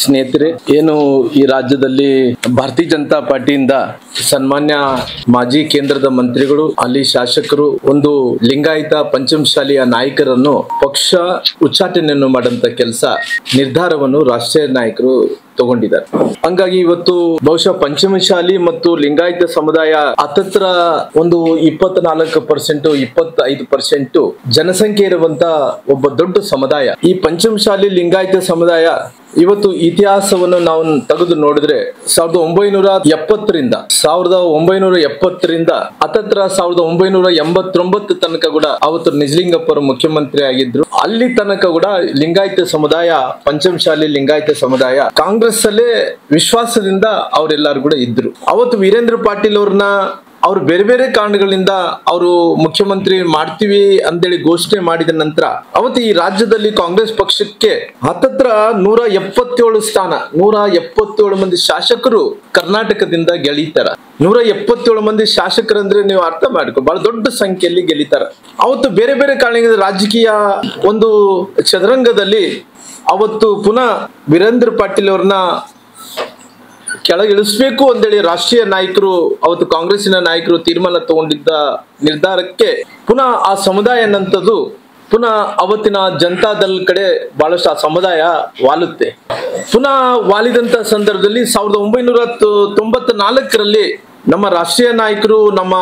ಸ್ನೇಹಿತರೆ, ಏನು ಈ ರಾಜ್ಯದಲ್ಲಿ ಭಾರತೀಯ ಜನತಾ ಪಾರ್ಟಿಯಿಂದ ಸನ್ಮಾನ್ಯ ಮಾಜಿ ಕೇಂದ್ರದ ಮಂತ್ರಿಗಳು ಅಲ್ಲಿ ಶಾಸಕರು ಒಂದು ಲಿಂಗಾಯತ ಪಂಚಮಶಾಲಿಯ ನಾಯಕರನ್ನು ಪಕ್ಷ ಉಚ್ಚಾಟನೆಯನ್ನು ಮಾಡಂತ ಕೆಲಸ ನಿರ್ಧಾರವನ್ನು ರಾಷ್ಟ್ರೀಯ ನಾಯಕರು ತಗೊಂಡಿದ್ದಾರೆ. ಹಂಗಾಗಿ ಇವತ್ತು ಬಹುಶಃ ಪಂಚಮಶಾಲಿ ಮತ್ತು ಲಿಂಗಾಯತ ಸಮುದಾಯ ಹತ್ತತ್ರ ಒಂದು 24% 25% ಜನಸಂಖ್ಯೆ ಇರುವಂತ ಒಬ್ಬ ದೊಡ್ಡ ಸಮುದಾಯ. ಈ ಪಂಚಮಶಾಲಿ ಲಿಂಗಾಯತ ಸಮುದಾಯ ಇವತ್ತು ಇತಿಹಾಸವನ್ನು ನಾವು ತೆಗೆದು ನೋಡಿದ್ರೆ 1970ರಿಂದ ಹತ್ತತ್ರ 1989 ತನಕ ಕೂಡ ಅವತ್ತು ನಿಜಲಿಂಗಪ್ಪರು ಮುಖ್ಯಮಂತ್ರಿ ಆಗಿದ್ರು. ಅಲ್ಲಿ ತನಕ ಕೂಡ ಲಿಂಗಾಯತ ಸಮುದಾಯ, ಪಂಚಮಶಾಲಿ ಲಿಂಗಾಯತ ಸಮುದಾಯ ಕಾಂಗ್ರೆಸ್ ಅಲ್ಲೇ ವಿಶ್ವಾಸದಿಂದ ಅವರೆಲ್ಲರೂ ಕೂಡ ಇದ್ರು. ಅವತ್ತು ವೀರೇಂದ್ರ ಪಾಟೀಲ್ ಅವ್ರನ್ನ ಅವ್ರು ಬೇರೆ ಬೇರೆ ಕಾರಣಗಳಿಂದ ಅವರು ಮುಖ್ಯಮಂತ್ರಿ ಮಾಡ್ತೀವಿ ಅಂತೇಳಿ ಘೋಷಣೆ ಮಾಡಿದ ನಂತರ ಅವತ್ತು ಈ ರಾಜ್ಯದಲ್ಲಿ ಕಾಂಗ್ರೆಸ್ ಪಕ್ಷಕ್ಕೆ ಹತ್ತತ್ರ 177 ಸ್ಥಾನ, 177 ಮಂದಿ ಶಾಸಕರು ಕರ್ನಾಟಕದಿಂದ ಗೆಳೀತಾರ. 177 ಮಂದಿ ಶಾಸಕರಂದ್ರೆ ನೀವು ಅರ್ಥ ಮಾಡ್ಕೊ, ಬಹಳ ದೊಡ್ಡ ಸಂಖ್ಯೆಯಲ್ಲಿ ಗೆಲ್ಲೀತಾರ. ಅವತ್ತು ಬೇರೆ ಬೇರೆ ಕಾರಣಗಳಿಂದ ರಾಜಕೀಯ ಒಂದು ಚದುರಂಗದಲ್ಲಿ ಅವತ್ತು ಪುನಃ ವೀರೇಂದ್ರ ಪಾಟೀಲ್ ಅವ್ರನ್ನ ಕೆಳಗಿಳಿಸ್ಬೇಕು ಅಂತೇಳಿ ರಾಷ್ಟ್ರೀಯ ನಾಯಕರು, ಅವತ್ತು ಕಾಂಗ್ರೆಸ್ಸಿನ ನಾಯಕರು ತೀರ್ಮಾನ ತಗೊಂಡಿದ್ದ ನಿರ್ಧಾರಕ್ಕೆ ಪುನಃ ಆ ಸಮುದಾಯ ಅನ್ನಂಥದ್ದು ಪುನಃ ಅವತ್ತಿನ ಜನತಾದಳ ಕಡೆ ಬಹಳಷ್ಟು ಆ ಸಮುದಾಯ ವಾಲುತ್ತೆ. ಪುನಃ ವಾಲಿದಂತ ಸಂದರ್ಭದಲ್ಲಿ 1994ರಲ್ಲಿ ನಮ್ಮ ರಾಷ್ಟ್ರೀಯ ನಾಯಕರು, ನಮ್ಮ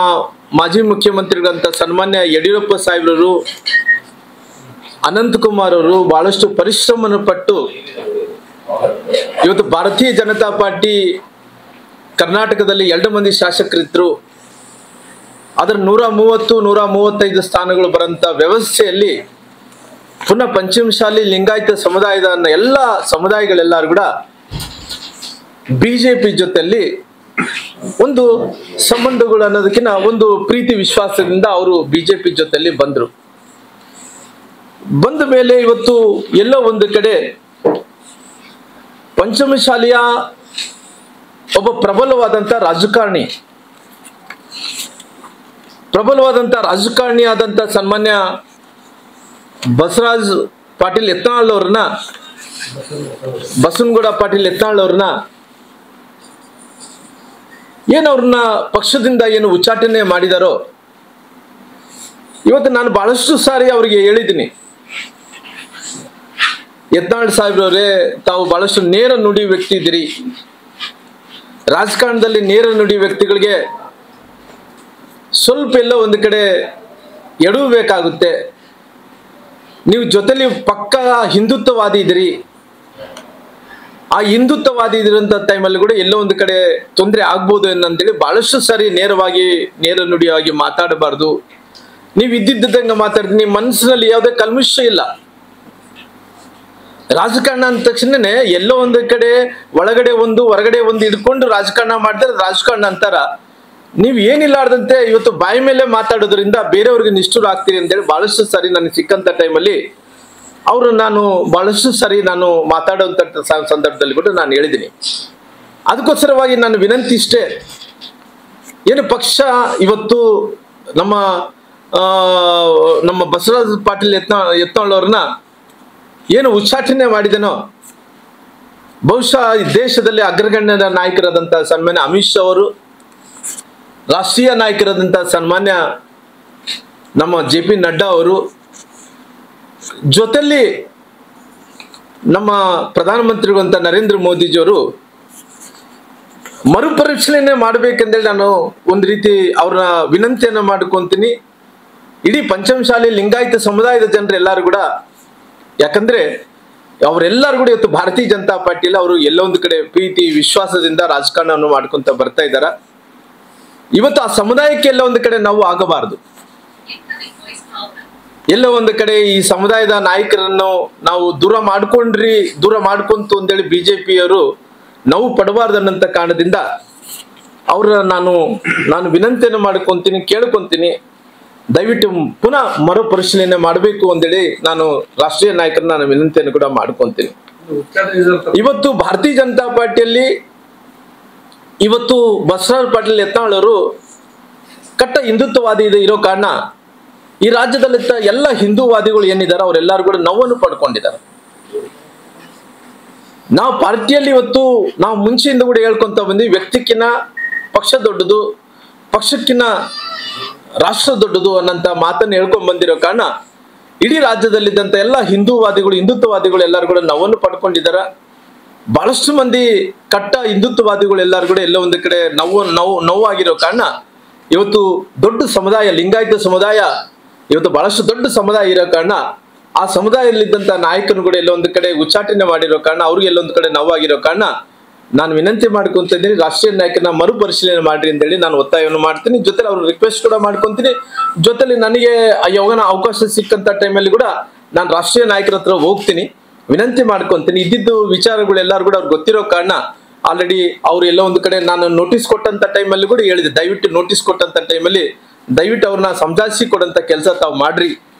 ಮಾಜಿ ಮುಖ್ಯಮಂತ್ರಿಗಳಂತ ಸನ್ಮಾನ್ಯ ಯಡಿಯೂರಪ್ಪ ಸಾಹೇಬ್ರವರು, ಅನಂತಕುಮಾರ್ ಅವರು ಬಹಳಷ್ಟು ಪರಿಶ್ರಮವನ್ನು ಪಟ್ಟು ಇವತ್ತು ಭಾರತೀಯ ಜನತಾ ಪಾರ್ಟಿ ಕರ್ನಾಟಕದಲ್ಲಿ 2 ಮಂದಿ ಶಾಸಕರಿದ್ರು. ಅದರ 130-135 ಸ್ಥಾನಗಳು ಬರಂತ ವ್ಯವಸ್ಥೆಯಲ್ಲಿ ಪುನಃ ಪಂಚಮಶಾಲಿ ಲಿಂಗಾಯತ ಸಮುದಾಯದ ಎಲ್ಲ ಸಮುದಾಯಗಳೆಲ್ಲರೂ ಕೂಡ ಬಿಜೆಪಿ ಜೊತೆಯಲ್ಲಿ ಒಂದು ಸಂಬಂಧಗಳು ಅನ್ನೋದಕ್ಕಿಂತ ಒಂದು ಪ್ರೀತಿ ವಿಶ್ವಾಸದಿಂದ ಅವರು ಬಿಜೆಪಿ ಜೊತೆಯಲ್ಲಿ ಬಂದ್ರು. ಬಂದ ಮೇಲೆ ಇವತ್ತು ಎಲ್ಲೋ ಒಂದು ಕಡೆ ಪಂಚಮಶಾಲಿಯ ಒಬ್ಬ ಪ್ರಬಲವಾದಂತ ರಾಜಕಾರಣಿ ಆದಂತ ಸನ್ಮಾನ್ಯ ಬಸವರಾಜ್ ಪಾಟೀಲ್ ಯತ್ನಾಳ್ ಅವ್ರನ್ನ, ಬಸವನಗೌಡ ಪಾಟೀಲ್ ಯತ್ನಾಳ್ ಅವ್ರನ್ನ ಅವ್ರನ್ನ ಪಕ್ಷದಿಂದ ಏನು ಉಚ್ಚಾಟನೆ ಮಾಡಿದಾರೋ, ಇವತ್ತು ನಾನು ಬಹಳಷ್ಟು ಸಾರಿ ಅವರಿಗೆ ಹೇಳಿದ್ದೀನಿ, ಯತ್ನಾಳ್ ಸಾಹೇಬ್ರವರೇ, ತಾವು ಬಹಳಷ್ಟು ನೇರ ನುಡಿ ವ್ಯಕ್ತಿ ಇದ್ದೀರಿ. ರಾಜಕಾರಣದಲ್ಲಿ ನೇರ ನುಡಿ ವ್ಯಕ್ತಿಗಳಿಗೆ ಸ್ವಲ್ಪ ಎಲ್ಲೋ ಒಂದು ಕಡೆ ಎಡವಬೇಕಾಗುತ್ತೆ. ನೀವು ಜೊತೆಲಿ ಪಕ್ಕ ಹಿಂದುತ್ವವಾದಿ ಇದ್ದೀರಿ. ಆ ಹಿಂದುತ್ವವಾದಿ ಇದ್ರಂತ ಟೈಮಲ್ಲಿ ಕೂಡ ಎಲ್ಲೋ ಒಂದು ಕಡೆ ತೊಂದರೆ ಆಗ್ಬೋದು ಏನಂತೇಳಿ ಬಹಳಷ್ಟು ಸಾರಿ ನೇರ ನುಡಿಯಾಗಿ ಮಾತಾಡಬಾರ್ದು. ನೀವು ಇದ್ದಿದ್ದಂಗೆ ಮಾತಾಡ್ತೀನಿ, ನಿಮ್ಮ ಮನಸ್ಸಿನಲ್ಲಿ ಯಾವುದೇ ಕಲ್ಮಶ ಇಲ್ಲ. ರಾಜಕಾರಣ ಅಂದ ತಕ್ಷಣನೇ ಎಲ್ಲೋ ಒಂದು ಕಡೆ ಒಳಗಡೆ ಒಂದು ಹೊರಗಡೆ ಒಂದು ಇಟ್ಕೊಂಡು ರಾಜಕಾರಣ ಮಾಡಿದ್ರೆ ರಾಜಕಾರಣ ಅಂತಾರ. ನೀವು ಏನಿಲ್ಲಾರ್ದಂತೆ ಇವತ್ತು ಬಾಯಿ ಮೇಲೆ ಮಾತಾಡೋದ್ರಿಂದ ಬೇರೆಯವ್ರಿಗೆ ನಿಷ್ಠುರ ಆಗ್ತೀರಿ ಅಂತೇಳಿ ಬಹಳಷ್ಟು ಸಾರಿ ನನಗೆ ಸಿಕ್ಕಂತ ಟೈಮಲ್ಲಿ ಬಹಳಷ್ಟು ಸಾರಿ ನಾನು ಮಾತಾಡುವಂತ ಸಂದರ್ಭದಲ್ಲಿ ಕೂಡ ನಾನು ಹೇಳಿದ್ದೀನಿ. ಅದಕ್ಕೋಸ್ಕರವಾಗಿ ನಾನು ವಿನಂತಿ ಇಷ್ಟೇ, ಏನು ಪಕ್ಷ ಇವತ್ತು ನಮ್ಮ ಬಸವರಾಜ್ ಪಾಟೀಲ್ ಯತ್ನಾಳ್ ಅವ್ರನ್ನ ಏನು ಉಚ್ಚಾಟನೆ ಮಾಡಿದನೋ, ಬಹುಶಃ ಈ ದೇಶದಲ್ಲಿ ಅಗ್ರಗಣ್ಯ ನಾಯಕರಾದಂತಹ ಸನ್ಮಾನ್ಯ ಅಮಿತ್ ಶಾ ಅವರು, ರಾಷ್ಟ್ರೀಯ ನಾಯಕರಾದಂತಹ ಸನ್ಮಾನ್ಯ ನಮ್ಮ JP ನಡ್ಡಾ ಅವರು, ಜೊತೆಯಲ್ಲಿ ನಮ್ಮ ಪ್ರಧಾನಮಂತ್ರಿಗಳಂತ ನರೇಂದ್ರ ಮೋದಿಜಿಯವರು ಮರುಪರಿಶೀಲನೆ ಮಾಡಬೇಕೆಂದೇಳಿ ನಾನು ಒಂದು ರೀತಿ ಅವ್ರನ್ನ ವಿನಂತಿಯನ್ನ ಮಾಡ್ಕೊಂತೀನಿ. ಇಡೀ ಪಂಚಮಶಾಲಿ ಲಿಂಗಾಯತ ಸಮುದಾಯದ ಜನರು ಎಲ್ಲರೂ ಕೂಡ, ಯಾಕಂದ್ರೆ ಅವರೆಲ್ಲರೂ ಕೂಡ ಇವತ್ತು ಭಾರತೀಯ ಜನತಾ ಪಾರ್ಟಿಯಲ್ಲಿ ಅವರು ಎಲ್ಲೋ ಒಂದು ಕಡೆ ಪ್ರೀತಿ ವಿಶ್ವಾಸದಿಂದ ರಾಜಕಾರಣವನ್ನು ಮಾಡ್ಕೊಂತ ಬರ್ತಾ ಇದ್ದಾರ. ಇವತ್ತು ಆ ಸಮುದಾಯಕ್ಕೆ ಎಲ್ಲ ಒಂದು ಕಡೆ ನಾವು ಆಗಬಾರದು. ಎಲ್ಲೋ ಒಂದು ಕಡೆ ಈ ಸಮುದಾಯದ ನಾಯಕರನ್ನು ನಾವು ದೂರ ಮಾಡ್ಕೊಂತು ಅಂತೇಳಿ ಬಿಜೆಪಿಯವರು ನಾವು ಪಡಬಾರ್ದು ಅನ್ನಂತ ಕಾರಣದಿಂದ ನಾನು ವಿನಂತಿಯನ್ನು ಮಾಡ್ಕೊಂತೀನಿ, ಕೇಳ್ಕೊಂತೀನಿ, ದಯವಿಟ್ಟು ಪುನಃ ಮರುಪರಿಶೀಲನೆ ಮಾಡಬೇಕು ಅಂತೇಳಿ ನಾನು ರಾಷ್ಟ್ರೀಯ ನಾಯಕರನ್ನ ನಾನು ವಿನಂತಿಯನ್ನು ಕೂಡ ಮಾಡ್ಕೊಂತೀನಿ. ಇವತ್ತು ಭಾರತೀಯ ಜನತಾ ಪಾರ್ಟಿಯಲ್ಲಿ ಇವತ್ತು ಬಸವರಾಜ್ ಪಾಟೀಲ್ ಯತ್ನಾಳ್ ಅವರು ಕಟ್ಟ ಹಿಂದುತ್ವವಾದಿ ಇರೋ ಕಾರಣ ಈ ರಾಜ್ಯದಲ್ಲಿ ಎಲ್ಲ ಹಿಂದೂವಾದಿಗಳು ಏನಿದ್ದಾರೆ ಅವರೆಲ್ಲರೂ ಕೂಡ ನೋವನ್ನು ಪಡ್ಕೊಂಡಿದ್ದಾರೆ. ನಾವು ಪಾರ್ಟಿಯಲ್ಲಿ ಇವತ್ತು ನಾವು ಮುಂಚೆಯಿಂದ ಕೂಡ ಹೇಳ್ಕೊಂತ ಬಂದ್ವಿ, ವ್ಯಕ್ತಿಕ್ಕಿನ ಪಕ್ಷ ದೊಡ್ಡದು, ಪಕ್ಷಕ್ಕಿನ ರಾಷ್ಟ್ರ ದೊಡ್ಡದು ಅನ್ನಂತ ಮಾತನ್ನು ಹೇಳ್ಕೊಂಡ್ ಬಂದಿರೋ ಕಾರಣ ಇಡೀ ರಾಜ್ಯದಲ್ಲಿದ್ದಂತ ಎಲ್ಲ ಹಿಂದುತ್ವವಾದಿಗಳು ಎಲ್ಲರೂ ಕೂಡ ನೋವನ್ನು ಪಡ್ಕೊಂಡಿದ್ದಾರ. ಬಹಳಷ್ಟು ಮಂದಿ ಕಟ್ಟ ಹಿಂದುತ್ವವಾದಿಗಳು ಎಲ್ಲರೂ ಕೂಡ ಎಲ್ಲ ಒಂದು ಕಡೆ ನೋವಾಗಿರೋ ಕಾರಣ ಇವತ್ತು ದೊಡ್ಡ ಸಮುದಾಯ, ಲಿಂಗಾಯತ ಸಮುದಾಯ ಇವತ್ತು ಬಹಳಷ್ಟು ದೊಡ್ಡ ಸಮುದಾಯ ಇರೋ ಕಾರಣ ಆ ಸಮುದಾಯದಲ್ಲಿದ್ದಂತ ನಾಯಕರು ಕೂಡ ಎಲ್ಲ ಒಂದು ಕಡೆ ಉಚ್ಚಾಟನೆ ಮಾಡಿರೋ ಕಾರಣ ಅವ್ರಿಗೆ ಎಲ್ಲೊಂದು ಕಡೆ ನೋವಾಗಿರೋ ಕಾರಣ ನಾನು ವಿನಂತಿ ಮಾಡ್ಕೊಂತಿದ್ದೀನಿ, ರಾಷ್ಟ್ರೀಯ ನಾಯಕನ ಮರುಪರಿಶೀಲನೆ ಮಾಡ್ರಿ ಅಂತೇಳಿ ನಾನು ಒತ್ತಾಯವನ್ನು ಮಾಡ್ತೀನಿ. ಜೊತೆಲಿ ಅವ್ರು ರಿಕ್ವೆಸ್ಟ್ ಕೂಡ ಮಾಡ್ಕೊಂತೀನಿ. ಜೊತೆಲಿ ನನಗೆ ಯಾವಾಗ ಅವಕಾಶ ಸಿಕ್ಕಂತ ಟೈಮಲ್ಲಿ ಕೂಡ ನಾನು ರಾಷ್ಟ್ರೀಯ ನಾಯಕರ ಹತ್ರ ಹೋಗ್ತೀನಿ, ವಿನಂತಿ ಮಾಡ್ಕೊಂತೀನಿ. ಇದ್ದಿದ್ದು ವಿಚಾರಗಳು ಎಲ್ಲರೂ ಕೂಡ ಅವ್ರಿಗೆ ಗೊತ್ತಿರೋ ಕಾರಣ ಆಲ್ರೆಡಿ ಅವ್ರು ಎಲ್ಲ ಒಂದು ಕಡೆ ನಾನು ನೋಟಿಸ್ ಕೊಟ್ಟಂತ ಟೈಮಲ್ಲಿ ಕೂಡ ಹೇಳಿದೆ, ದಯವಿಟ್ಟು ನೋಟಿಸ್ ಕೊಟ್ಟಂತ ಟೈಮಲ್ಲಿ ದಯವಿಟ್ಟು ಅವ್ರನ್ನ ಸಂಜಾಯಿಸಿ ಕೊಡಂತ ಕೆಲಸ ತಾವು ಮಾಡ್ರಿ,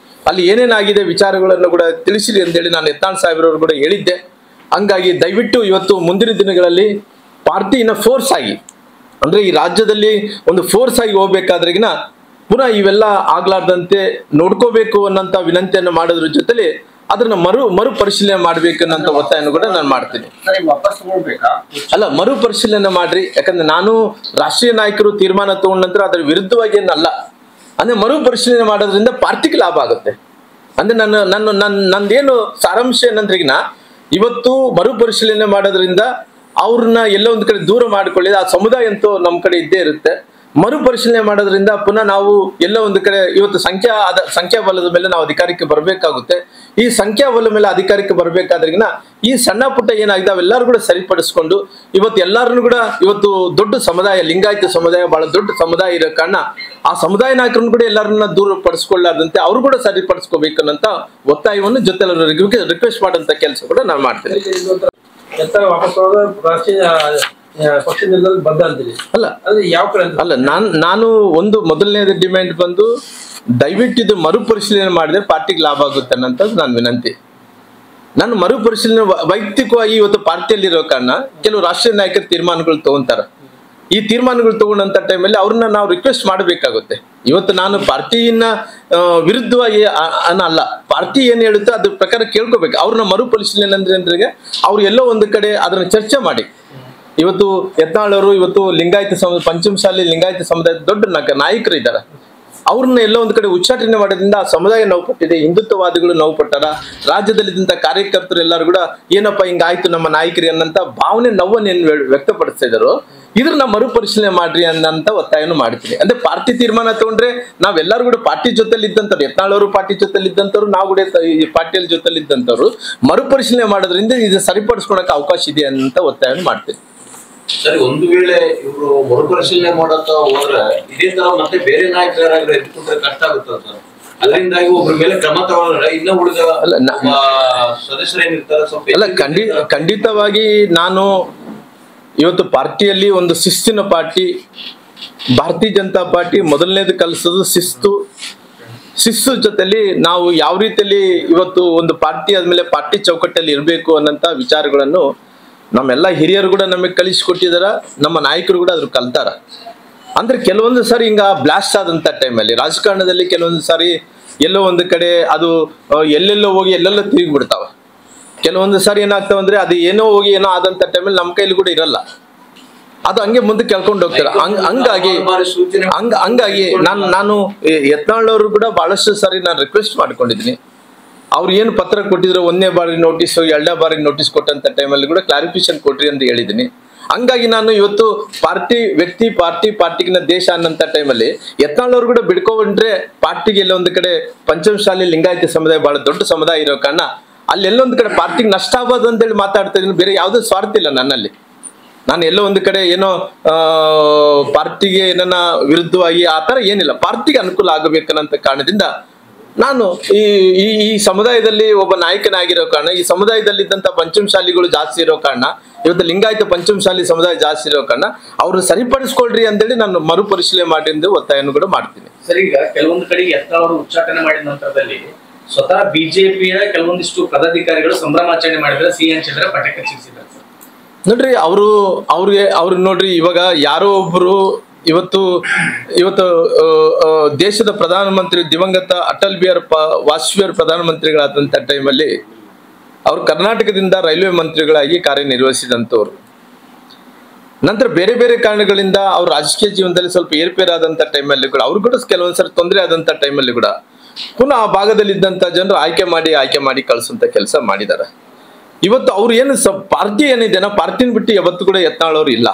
ಅಲ್ಲಿ ಏನೇನಾಗಿದೆ ವಿಚಾರಗಳನ್ನು ಕೂಡ ತಿಳಿಸಿರಿ ಅಂತೇಳಿ ನಾನು ಯತ್ನಾಳ್ ಸಾಹೇಬ್ರವ್ರು ಕೂಡ ಹೇಳಿದ್ದೆ. ಹಂಗಾಗಿ ದಯವಿಟ್ಟು ಇವತ್ತು ಮುಂದಿನ ದಿನಗಳಲ್ಲಿ ಪಾರ್ಟಿನ ಫೋರ್ಸ್ ಆಗಿ, ಅಂದ್ರೆ ಈ ರಾಜ್ಯದಲ್ಲಿ ಒಂದು ಫೋರ್ಸ್ ಆಗಿ ಹೋಗ್ಬೇಕಾದ್ರೆಗಿನ ಪುನಃ ಇವೆಲ್ಲ ಆಗ್ಲಾರ್ದಂತೆ ನೋಡ್ಕೋಬೇಕು ಅನ್ನೋಂತ ವಿನಂತಿಯನ್ನು ಮಾಡೋದ್ರ ಜೊತೆಲಿ ಅದನ್ನ ಮರುಪರಿಶೀಲನೆ ಮಾಡ್ಬೇಕು ಅನ್ನೋಂತ ಒತ್ತಾಯವನ್ನು ಕೂಡ ನಾನು ಮಾಡ್ತೀನಿ. ಅಲ್ಲ, ಮರುಪರಿಶೀಲನೆ ಮಾಡ್ರಿ. ಯಾಕಂದ್ರೆ ನಾನು ರಾಷ್ಟ್ರೀಯ ನಾಯಕರು ತೀರ್ಮಾನ ತಗೊಂಡ ನಂತರ ಅದರ ವಿರುದ್ಧವಾಗಿ ಏನಲ್ಲ, ಅಂದ್ರೆ ಮರುಪರಿಶೀಲನೆ ಮಾಡೋದ್ರಿಂದ ಪಾರ್ಟಿಗೆ ಲಾಭ ಆಗುತ್ತೆ. ಅಂದ್ರೆ ನಂದೇನು ಸಾರಾಂಶ ಏನಂದ್ರೆಗಿನ ಇವತ್ತು ಮರುಪರಿಶೀಲನೆ ಮಾಡೋದ್ರಿಂದ ಅವ್ರನ್ನ ಎಲ್ಲ ಒಂದು ಕಡೆ ದೂರ ಮಾಡ್ಕೊಳ್ಳಿದ ಆ ಸಮುದಾಯ ಅಂತೂ ನಮ್ಮ ಕಡೆ ಇದ್ದೇ ಇರುತ್ತೆ. ಮರುಪರಿಶೀಲನೆ ಮಾಡೋದ್ರಿಂದ ಪುನಃ ನಾವು ಎಲ್ಲ ಒಂದು ಕಡೆ ಇವತ್ತು ಸಂಖ್ಯಾಬಲದ ಮೇಲೆ ನಾವು ಅಧಿಕಾರಕ್ಕೆ ಬರಬೇಕಾಗುತ್ತೆ. ಈ ಸಂಖ್ಯಾಬಲ ಮೇಲೆ ಅಧಿಕಾರಕ್ಕೆ ಬರಬೇಕಾದ್ರೆಗಿನ ಈ ಸಣ್ಣ ಪುಟ್ಟ ಏನಾಗಿದೆ ಅವೆಲ್ಲರೂ ಕೂಡ ಸರಿಪಡಿಸ್ಕೊಂಡು ಇವತ್ತು ಎಲ್ಲರನ್ನು ಕೂಡ ಇವತ್ತು ದೊಡ್ಡ ಸಮುದಾಯ, ಲಿಂಗಾಯತ ಸಮುದಾಯ ಬಹಳ ದೊಡ್ಡ ಸಮುದಾಯ ಇರೋ ಕಾರಣ ಆ ಸಮುದಾಯ ನಾಯಕರನ್ನು ಕೂಡ ಎಲ್ಲರನ್ನ ದೂರ ಪಡಿಸ್ಕೊಳ್ಳಾರ್ದಂತೆ ಅವರು ಕೂಡ ಸರಿಪಡಿಸ್ಕೋಬೇಕನ್ನಂತ ಒತ್ತಾಯವನ್ನು ಜೊತೆ ರಿಕ್ವೆಸ್ಟ್ ಮಾಡಂತ ಕೆಲಸ ಕೂಡ ನಾನು ಮಾಡ್ತೇನೆ. ಅಲ್ಲ, ನಾನು ಒಂದು ಮೊದಲನೇದು ಡಿಮ್ಯಾಂಡ್ ಬಂದು ದಯವಿಟ್ಟು ಇದು ಮರುಪರಿಶೀಲನೆ ಮಾಡಿದ್ರೆ ಪಾರ್ಟಿಗೆ ಲಾಭ ಆಗುತ್ತೆ ಅನ್ನೋಂಥದ್ದು ನಾನು ವಿನಂತಿ. ನಾನು ಮರುಪರಿಶೀಲನೆ ವೈಯಕ್ತಿಕವಾಗಿ ಇವತ್ತು ಪಾರ್ಟಿಯಲ್ಲಿ ಇರೋ ಕಾರಣ ಕೆಲವು ರಾಷ್ಟ್ರೀಯ ನಾಯಕರು ತೀರ್ಮಾನಗಳು ತಗೊಂತಾರ. ಈ ತೀರ್ಮಾನಗಳು ತಗೊಂಡಂತ ಟೈಮಲ್ಲಿ ಅವ್ರನ್ನ ನಾವು ರಿಕ್ವೆಸ್ಟ್ ಮಾಡಬೇಕಾಗುತ್ತೆ. ಇವತ್ತು ನಾನು ಪಾರ್ಟಿಯನ್ನ ವಿರುದ್ಧವಾಗಿ ಅಲ್ಲ, ಪಾರ್ಟಿ ಏನ್ ಹೇಳುತ್ತೋ ಅದ್ರ ಪ್ರಕಾರ ಕೇಳ್ಕೋಬೇಕು. ಅವ್ರನ್ನ ಮರುಪರಿಶೀಲನೆ ಅಂದ್ರೆ ಅವ್ರು ಎಲ್ಲೋ ಒಂದು ಕಡೆ ಅದನ್ನ ಚರ್ಚೆ ಮಾಡಿ. ಇವತ್ತು ಯತ್ನಾಳ್ ಅವರು ಇವತ್ತು ಲಿಂಗಾಯತ ಪಂಚಮಸಾಲಿ ಲಿಂಗಾಯತ ಸಮುದಾಯದ ದೊಡ್ಡ ನಾಯಕರು ಇದ್ದಾರೆ. ಅವ್ರನ್ನ ಎಲ್ಲ ಒಂದು ಕಡೆ ಉಚ್ಚಾಟನೆ ಮಾಡೋದ್ರಿಂದ ಆ ಸಮುದಾಯ ನೋವು ಪಟ್ಟಿದೆ, ಹಿಂದುತ್ವವಾದಿಗಳು ನೋವು ಪಟ್ಟಾರ, ರಾಜ್ಯದಲ್ಲಿದ್ದಂತ ಕಾರ್ಯಕರ್ತರು ಎಲ್ಲರೂ ಕೂಡ ಏನಪ್ಪ ಹಿಂಗಾಯ್ತು ನಮ್ಮ ನಾಯಕರಿ ಅನ್ನಂತ ಭಾವನೆ ನೋವನ್ನು ಏನ್ ವ್ಯಕ್ತಪಡಿಸ್ತಾ ಇದಾರೋ ಇದ್ರನ್ನ ಮರುಪರಿಶೀಲನೆ ಮಾಡ್ರಿ ಅನ್ನಂತ ಒತ್ತಾಯವನ್ನು ಮಾಡ್ತೀನಿ. ಅಂದ್ರೆ ಪಾರ್ಟಿ ತೀರ್ಮಾನ ತಗೊಂಡ್ರೆ ನಾವೆಲ್ಲರೂ ಕೂಡ ಪಾರ್ಟಿ ಜೊತೆಲಿ ಇದ್ದಂಥವ್ರು, ಯತ್ನಾಳ್ ಅವರು ಪಾರ್ಟಿ ಜೊತೆಲಿ ಇದ್ದಂಥವ್ರು, ನಾವು ಕೂಡ ಈ ಪಾರ್ಟಿಯಲ್ಲಿ ಜೊತೆಲಿ ಇದ್ದಂಥವ್ರು ಮರುಪರಿಶೀಲನೆ ಮಾಡೋದ್ರಿಂದ ಇದು ಸರಿಪಡಿಸ್ಕೊಳಕ್ಕೆ ಅವಕಾಶ ಇದೆ ಅಂತ ಒತ್ತಾಯವನ್ನು ಮಾಡ್ತೀನಿ. ಸರಿ, ಒಂದು ವೇಳೆ ಇವರು ಮರುಪರಿಶೀಲನೆ ಮಾಡತ್ತ ಹೋದ್ರೆ ಇದೇ ತರ ಮತ್ತೆ ಬೇರೆ ನಾಯಕರಾಗ್ರೆ ಎತ್ಕೊಂಡ್ರೆ ಕಷ್ಟ ಆಗುತ್ತೆ ಸರ್. ಅದರಿಂದಾಗಿ ಒಬ್ಬರ ಮೇಲೆ ಕ್ರಮ ತಗೊಳ್ರೆ ಇನ್ನ ಉಳಿದ ಸದಸ್ಯರೇನಿರ್ತಾರೆ ಸ್ವಲ್ಪ ಖಂಡಿತವಾಗಿ ನಾನು ಇವತ್ತು ಪಾರ್ಟಿಯಲ್ಲಿ ಒಂದು ಶಿಸ್ತಿನ ಪಾರ್ಟಿ, ಭಾರತೀಯ ಜನತಾ ಪಾರ್ಟಿ ಮೊದಲನೇದು ಕಲಿಸೋದು ಶಿಸ್ತು ಜೊತೆಲಿ ನಾವು ಯಾವ ರೀತಿಯಲ್ಲಿ ಇವತ್ತು ಒಂದು ಪಾರ್ಟಿ ಆದ್ಮೇಲೆ ಪಾರ್ಟಿ ಚೌಕಟ್ಟಲ್ಲಿ ಇರಬೇಕು ಅನ್ನಂತ ವಿಚಾರಗಳನ್ನು ನಮ್ಮೆಲ್ಲ ಹಿರಿಯರು ಕೂಡ ನಮಗೆ ಕಲಿಸಿಕೊಟ್ಟಿದಾರ, ನಮ್ಮ ನಾಯಕರು ಕೂಡ ಅದ್ರ ಕಲ್ತಾರ. ಅಂದ್ರೆ ಕೆಲವೊಂದು ಸಾರಿ ಹಿಂಗ ಬ್ಲಾಸ್ಟ್ ಆದಂತ ಟೈಮಲ್ಲಿ ರಾಜಕಾರಣದಲ್ಲಿ ಕೆಲವೊಂದು ಸಾರಿ ಎಲ್ಲೋ ಒಂದು ಕಡೆ ಅದು ಎಲ್ಲೆಲ್ಲೋ ಹೋಗಿ ಎಲ್ಲೆಲ್ಲೋ ತಿರುಗಿ ಬಿಡ್ತಾವ. ಕೆಲವೊಂದು ಸಾರಿ ಏನಾಗ್ತಾವ ಅಂದ್ರೆ ಅದು ಏನೋ ಹೋಗಿ ಏನೋ ಆದಂತ ಟೈಮಲ್ಲಿ ನಮ್ಮ ಕೈಲಿ ಕೂಡ ಇರಲ್ಲ, ಅದು ಹಂಗೆ ಮುಂದೆ ಕೇಳ್ಕೊಂಡು ಹೋಗ್ತಾರೆ. ಹಂಗಾಗಿ ನಾನು ಯತ್ನಾಳ್ ಅವರು ಕೂಡ ಬಹಳಷ್ಟು ಸಾರಿ ನಾನು ರಿಕ್ವೆಸ್ಟ್ ಮಾಡ್ಕೊಂಡಿದ್ದೀನಿ. ಅವ್ರು ಏನು ಪತ್ರ ಕೊಟ್ಟಿದ್ರು, 1ನೇ ಬಾರಿ ನೋಟಿಸ್ 2ನೇ ಬಾರಿ ನೋಟಿಸ್ ಕೊಟ್ಟಂತ ಟೈಮಲ್ಲಿ ಕೂಡ ಕ್ಲಾರಿಫಿಕೇಶನ್ ಕೊಟ್ರಿ ಅಂತ ಹೇಳಿದ್ದೀನಿ. ಹಂಗಾಗಿ ನಾನು ಇವತ್ತು ಪಾರ್ಟಿ ವ್ಯಕ್ತಿ ಪಾರ್ಟಿಗಿನ ದೇಶ ಅನ್ನಂತ ಟೈಮಲ್ಲಿ ಯತ್ನಾಳ್ ಅವರು ಕೂಡ ಬಿಡ್ಕೊಂಡ್ರೆ ಪಾರ್ಟಿಗೆ ಎಲ್ಲ ಒಂದು ಕಡೆ ಪಂಚಮಸಾಲಿ ಲಿಂಗಾಯತ ಸಮುದಾಯ ಬಹಳ ದೊಡ್ಡ ಸಮುದಾಯ ಇರೋ ಕಾರಣ ಅಲ್ಲೆಲ್ಲೊಂದು ಕಡೆ ಪಾರ್ಟಿಗೆ ನಷ್ಟ ಆಗ್ಬೋದು ಅಂತೇಳಿ ಮಾತಾಡ್ತಾ ಇದ್ದೀನಿ. ಬೇರೆ ಯಾವುದೂ ಸ್ವಾರ್ಥ ಇಲ್ಲ ನನ್ನಲ್ಲಿ. ನಾನು ಎಲ್ಲೋ ಒಂದು ಕಡೆ ಏನೋ ಪಾರ್ಟಿಗೆ ಏನನ್ನ ವಿರುದ್ಧವಾಗಿ ಆ ತರ ಏನಿಲ್ಲ, ಪಾರ್ಟಿಗೆ ಅನುಕೂಲ ಆಗಬೇಕನ್ನಂತ ಕಾರಣದಿಂದ ನಾನು ಈ ಸಮುದಾಯದಲ್ಲಿ ಒಬ್ಬ ನಾಯಕನಾಗಿರೋ ಕಾರಣ, ಈ ಸಮುದಾಯದಲ್ಲಿದ್ದಂತ ಪಂಚಮಸಾಲಿಗಳು ಜಾಸ್ತಿ ಇರೋ ಕಾರಣ, ಇವತ್ತು ಲಿಂಗಾಯತ ಪಂಚಮಸಾಲಿ ಸಮುದಾಯ ಜಾಸ್ತಿ ಇರೋ ಕಾರಣ ಅವ್ರು ಸರಿಪಡಿಸ್ಕೊಳ್ರಿ ಅಂತೇಳಿ ನಾನು ಮರುಪರಿಶೀಲನೆ ಮಾಡಿ ಎಂದು ಒತ್ತಾಯವನ್ನು ಕೂಡ ಮಾಡ್ತೀನಿ. ಸರ್, ಈಗ ಕೆಲವೊಂದು ಕಡೆಗೆ ಯತ್ನಾಳ್ ಅವರು ಉಚ್ಚಾಟನೆ ಮಾಡಿದ ನಂತರದಲ್ಲಿ ಸ್ವತಃ ಬಿಜೆಪಿಯ ಕೆಲವೊಂದಿಷ್ಟು ಪದಾಧಿಕಾರಿಗಳು ಸಂಭ್ರಮಾಚರಣೆ ಮಾಡಿದ್ರೆ ಸಿಎಂ ಚಂದ್ರ ಪಟಾಕಿ ಹಚ್ಚಿಸಿದ್ದಾರೆ. ನೋಡ್ರಿ, ಅವ್ರಿಗೆ ನೋಡ್ರಿ, ಇವಾಗ ಯಾರೋ ಒಬ್ರು ಇವತ್ತು ದೇಶದ ಪ್ರಧಾನಮಂತ್ರಿ ದಿವಂಗತ ಅಟಲ್ ಬಿಹಾರಿ ವಾಜಪೇಯಿ ಪ್ರಧಾನಮಂತ್ರಿಗಳಾದಂಥ ಟೈಮಲ್ಲಿ ಅವರು ಕರ್ನಾಟಕದಿಂದ ರೈಲ್ವೆ ಮಂತ್ರಿಗಳಾಗಿ ಕಾರ್ಯನಿರ್ವಹಿಸಿದಂಥವ್ರು. ನಂತರ ಬೇರೆ ಬೇರೆ ಕಾರಣಗಳಿಂದ ಅವ್ರ ರಾಜಕೀಯ ಜೀವನದಲ್ಲಿ ಸ್ವಲ್ಪ ಏರ್ಪೇರಾದಂಥ ಟೈಮಲ್ಲಿ ಕೂಡ ಅವ್ರು ಕೂಡ ಕೆಲವೊಂದ್ಸರಿ ತೊಂದರೆ ಆದಂಥ ಟೈಮಲ್ಲಿ ಕೂಡ ಪುನಃ ಆ ಭಾಗದಲ್ಲಿದ್ದಂಥ ಜನರು ಆಯ್ಕೆ ಮಾಡಿ ಕಳಿಸುವಂತ ಕೆಲಸ ಮಾಡಿದ್ದಾರೆ. ಇವತ್ತು ಅವ್ರು ಏನು ಪಾರ್ಟಿ ಏನಿದೆನೋ ಪಾರ್ಟಿನ ಬಿಟ್ಟು ಯಾವತ್ತು ಕೂಡ ಯತ್ನಾಳ್ ಇಲ್ಲ.